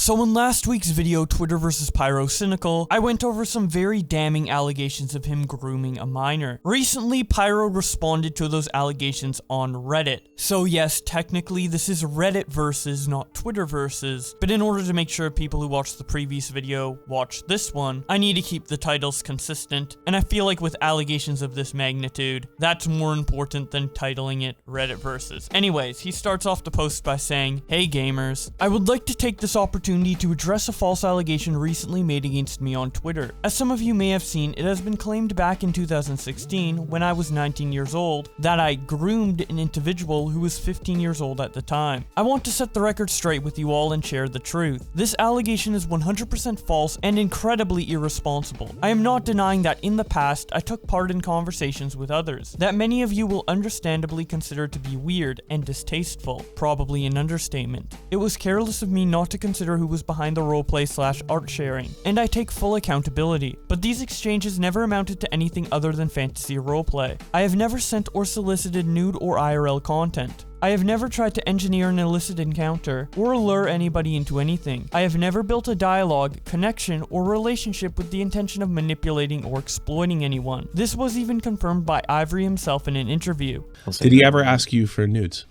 So in last week's video, Twitter vs Pyrocynical, I went over some very damning allegations of him grooming a minor. Recently, Pyro responded to those allegations on Reddit. So yes, technically this is Reddit versus, not Twitter versus, but in order to make sure people who watched the previous video watch this one, I need to keep the titles consistent, and I feel like with allegations of this magnitude, that's more important than titling it Reddit versus. Anyways, he starts off the post by saying, "Hey gamers, I would like to take this opportunity to address a false allegation recently made against me on Twitter. As some of you may have seen, it has been claimed back in 2016, when I was 19 years old, that I groomed an individual who was 15 years old at the time. I want to set the record straight with you all and share the truth. This allegation is 100% false and incredibly irresponsible. I am not denying that in the past, I took part in conversations with others that many of you will understandably consider to be weird and distasteful, probably an understatement. It was careless of me not to consider who was behind the roleplay/art sharing, and I take full accountability, but these exchanges never amounted to anything other than fantasy roleplay. I have never sent or solicited nude or IRL content. I have never tried to engineer an illicit encounter or lure anybody into anything. I have never built a dialogue, connection, or relationship with the intention of manipulating or exploiting anyone. This was even confirmed by Ivory himself in an interview." Did he ever ask you for nudes?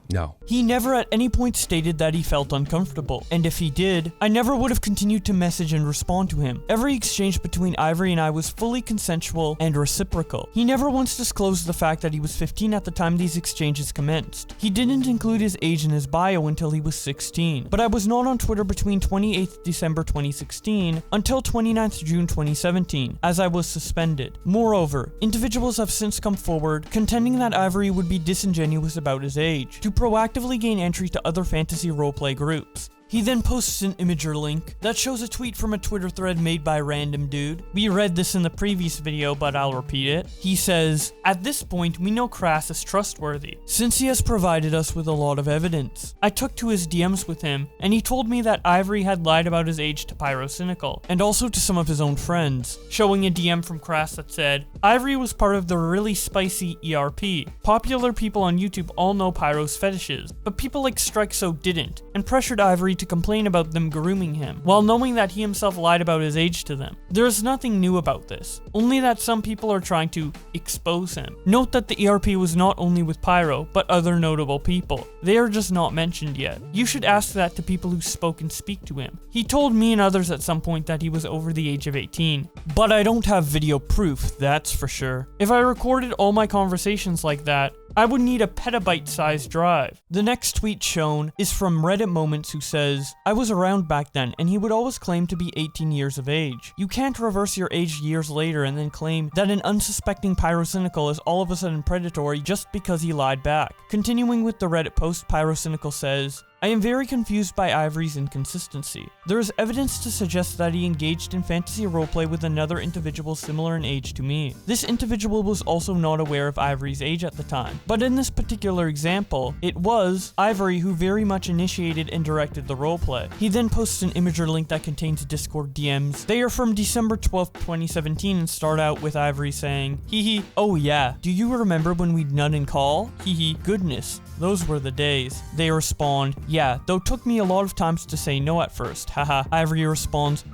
No. He never at any point stated that he felt uncomfortable, and if he did, I never would have continued to message and respond to him. Every exchange between Ivory and I was fully consensual and reciprocal. He never once disclosed the fact that he was 15 at the time these exchanges commenced. He didn't include his age in his bio until he was 16, but I was not on Twitter between 28th December 2016 until 29th June 2017, as I was suspended. Moreover, individuals have since come forward contending that Ivory would be disingenuous about his age to proactively gain entry to other fantasy roleplay groups. He then posts an imager link that shows a tweet from a Twitter thread made by a random dude. We read this in the previous video, but I'll repeat it. He says, "At this point, we know Crass is trustworthy, since he has provided us with a lot of evidence. I took to his DMs with him, and he told me that Ivory had lied about his age to Pyrocynical, and also to some of his own friends," showing a DM from Crass that said, "Ivory was part of the really spicy ERP. Popular people on YouTube all know Pyro's fetishes, but people like StrikeSo didn't, and pressured Ivory to complain about them grooming him, while knowing that he himself lied about his age to them. There is nothing new about this, only that some people are trying to expose him. Note that the ERP was not only with Pyro, but other notable people. They are just not mentioned yet. You should ask that to people who spoke and speak to him. He told me and others at some point that he was over the age of 18, but I don't have video proof, that's for sure. If I recorded all my conversations like that, I would need a petabyte-sized drive." The next tweet shown is from Reddit Moments, who says, "I was around back then, and he would always claim to be 18 years of age. You can't reverse your age years later and then claim that an unsuspecting Pyrocynical is all of a sudden predatory just because he lied back." Continuing with the Reddit post, Pyrocynical says, "I am very confused by Ivory's inconsistency. There is evidence to suggest that he engaged in fantasy roleplay with another individual similar in age to me. This individual was also not aware of Ivory's age at the time, but in this particular example, it was Ivory who very much initiated and directed the roleplay." He then posts an imager link that contains Discord DMs. They are from December 12th, 2017 and start out with Ivory saying, "Hehe, oh yeah, do you remember when we'd nut and call? Hehe, goodness, those were the days." They respond, "Yeah, though took me a lot of times to say no at first, haha." Ivory responds,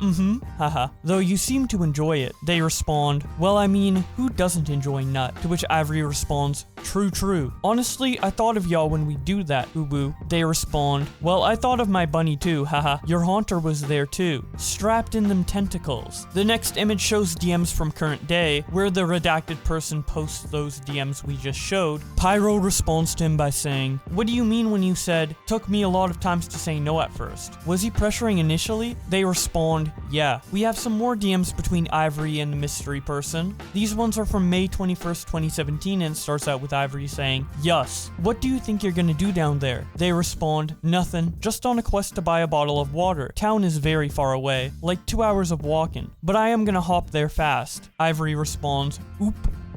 haha, "though you seem to enjoy it." They respond, "Well, I mean, who doesn't enjoy nut?" To which Ivory responds, True. Honestly, I thought of y'all when we do that, ubu." They respond, "Well, I thought of my bunny too, haha. Your haunter was there too, strapped in them tentacles." The next image shows DMs from current day, where the redacted person posts those DMs we just showed. Pyro responds to him by saying, "What do you mean when you said, took me a lot of times to say no at first? Was he pressuring initially?" They respond, "Yeah." We have some more DMs between Ivory and the mystery person. These ones are from May 21st, 2017 and starts out with Ivory saying, "Yus, what do you think you're gonna do down there?" They respond, "Nothing, just on a quest to buy a bottle of water. Town is very far away, like 2 hours of walking, but I am gonna hop there fast." Ivory responds, "Oop.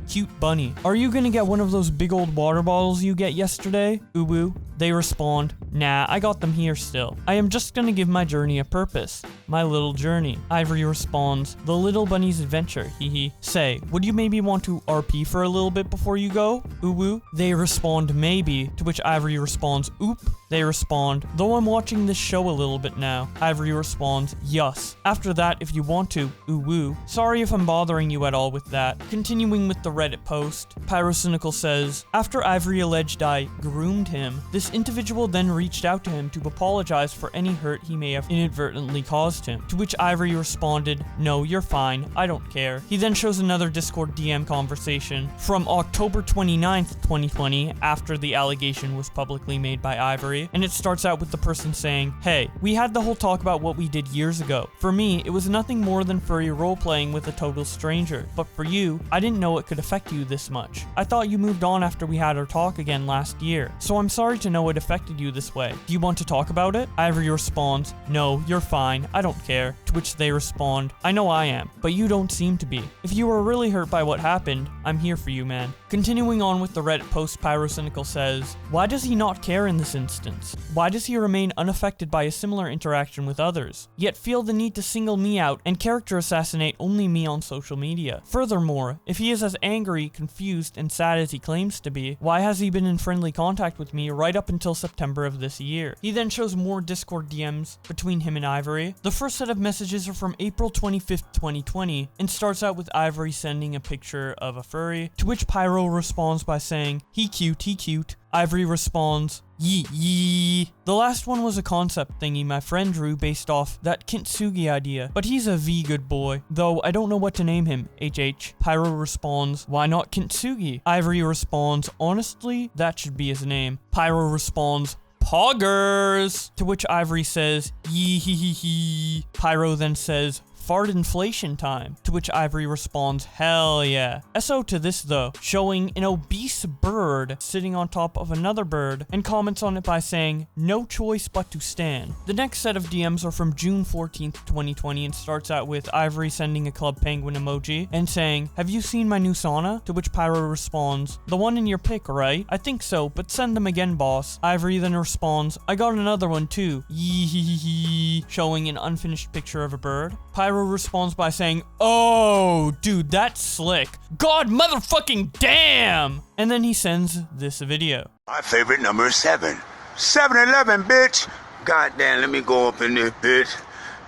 Cute bunny. Are you gonna get one of those big old water bottles you get yesterday, Ubu?" They respond, Nah, I got them here still. I am just gonna give my journey a purpose. My little journey. Ivory responds, the little bunny's adventure, hehe. Say, would you maybe want to RP for a little bit before you go? Ooh woo. They respond maybe, to which Ivory responds, oop. They respond, though I'm watching this show a little bit now. Ivory responds, yus. After that, if you want to, ooh woo. Sorry if I'm bothering you at all with that. Continuing with the Reddit post, Pyrocynical says, after Ivory alleged I groomed him, this individual then reached out to him to apologize for any hurt he may have inadvertently caused him. To which Ivory responded, no, you're fine, I don't care. He then shows another Discord DM conversation from October 29th, 2020, after the allegation was publicly made by Ivory, and it starts out with the person saying, hey, we had the whole talk about what we did years ago. For me, it was nothing more than furry role-playing with a total stranger, but for you, I didn't know it could affect you this much. I thought you moved on after we had our talk again last year, so I'm sorry to know it affected you this way. Do you want to talk about it? Ivory responds, no, you're fine, I don't care. To which they respond, I know I am, but you don't seem to be. If you were really hurt by what happened, I'm here for you, man. Continuing on with the Reddit post, Pyrocynical says, why does he not care in this instance? Why does he remain unaffected by a similar interaction with others, yet feel the need to single me out and character assassinate only me on social media? Furthermore, if he is as angry, confused, and sad as he claims to be, why has he been in friendly contact with me right up until September of this year? He then shows more Discord DMs between him and Ivory. The first set of messages are from April 25th, 2020, and starts out with Ivory sending a picture of a furry, to which Pyro responds by saying, he cute, he cute. Ivory responds, yee yee. The last one was a concept thingy my friend drew based off that Kintsugi idea, but he's a V good boy, though I don't know what to name him, HH. Pyro responds, why not Kintsugi? Ivory responds, honestly, that should be his name. Pyro responds, Poggers! To which Ivory says, yee hee hee hee. Pyro then says, fart inflation time, to which Ivory responds, hell yeah. SO to this though, showing an obese bird sitting on top of another bird, and comments on it by saying, no choice but to stand. The next set of DMs are from June 14th, 2020, and starts out with Ivory sending a club penguin emoji and saying, have you seen my new sauna? To which Pyro responds, the one in your pic, right? I think so, but send them again, boss. Ivory then responds, I got another one too, yee hee hee hee, showing an unfinished picture of a bird. Pyro responds by saying, oh, dude, that's slick. God motherfucking damn! And then he sends this video. My favorite number is 7. 7-Eleven, bitch! Goddamn, let me go up in this bitch.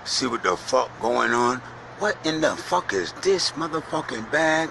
See what the fuck going on. What in the fuck is this motherfucking bag?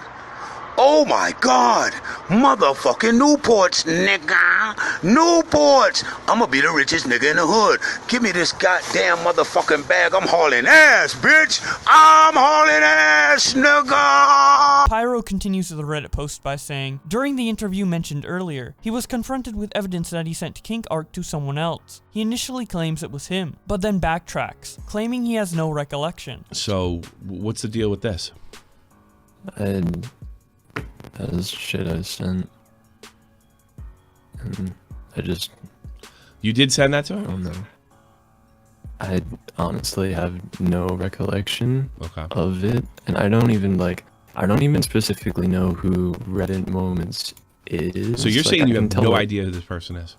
Oh my God! Motherfucking Newports, nigga! Newports! I'ma be the richest nigga in the hood. Give me this goddamn motherfucking bag. I'm hauling ass, bitch! I'm hauling ass, nigga! Pyro continues the Reddit post by saying, during the interview mentioned earlier, he was confronted with evidence that he sent kink art to someone else. He initially claims it was him, but then backtracks, claiming he has no recollection. So, what's the deal with this? That is shit I sent. And You did send that to I him? don't know. I honestly have no recollection of it. And I don't even specifically know who Reddit Moments is. So you're like, saying you have no idea who this person is?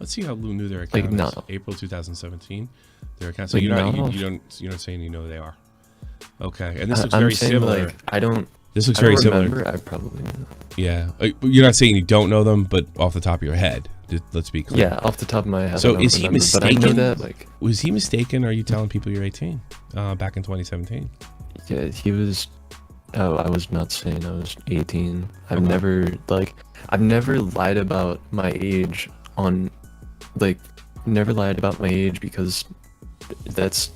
Let's see how new their account like, is. no. April 2017. Their account. So Like, you're not saying you know who they are. Okay, and this looks I'm very saying, similar. Like, This looks very similar. Remember, I probably know. Yeah, you're not saying you don't know them, but off the top of your head, let's be clear. Yeah, off the top of my head. So is he mistaken? But I know that, like, was he mistaken? Or are you telling people you're 18? Back in 2017. yeah, he was. Oh, I was not saying I was 18. I've never lied about my age on, like, never lied about my age because that's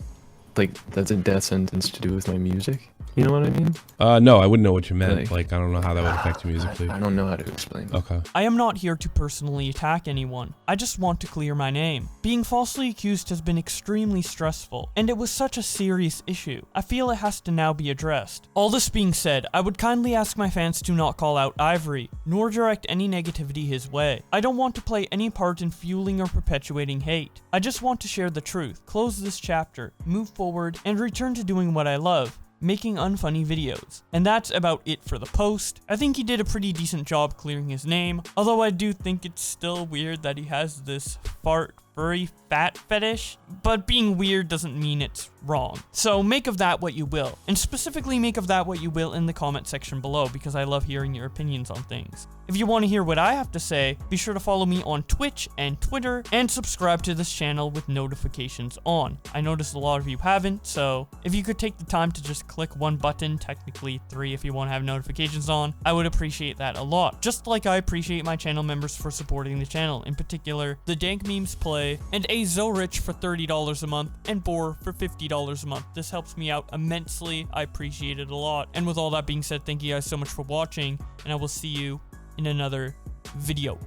a death sentence to do with my music. You know what I mean? No, I wouldn't know what you meant. Like, I don't know how that would affect you musically. I don't know how to explain. Okay. I am not here to personally attack anyone. I just want to clear my name. Being falsely accused has been extremely stressful, and it was such a serious issue. I feel it has to now be addressed. All this being said, I would kindly ask my fans to not call out Ivory, nor direct any negativity his way. I don't want to play any part in fueling or perpetuating hate. I just want to share the truth, close this chapter, move forward, and return to doing what I love, making unfunny videos. And that's about it for the post. I think he did a pretty decent job clearing his name, although I do think it's still weird that he has this fart furry fat fetish, but being weird doesn't mean it's wrong. So make of that what you will, and specifically make of that what you will in the comment section below, because I love hearing your opinions on things. If you want to hear what I have to say, be sure to follow me on Twitch and Twitter, and subscribe to this channel with notifications on. I noticed a lot of you haven't, so if you could take the time to just click one button, technically 3 if you want to have notifications on, I would appreciate that a lot. Just like I appreciate my channel members for supporting the channel, in particular, the Dank Memes Play, and A Zorich for $30 a month, and Boar for $50 a month. This helps me out immensely. I appreciate it a lot. And with all that being said, thank you guys so much for watching, and I will see you in another video.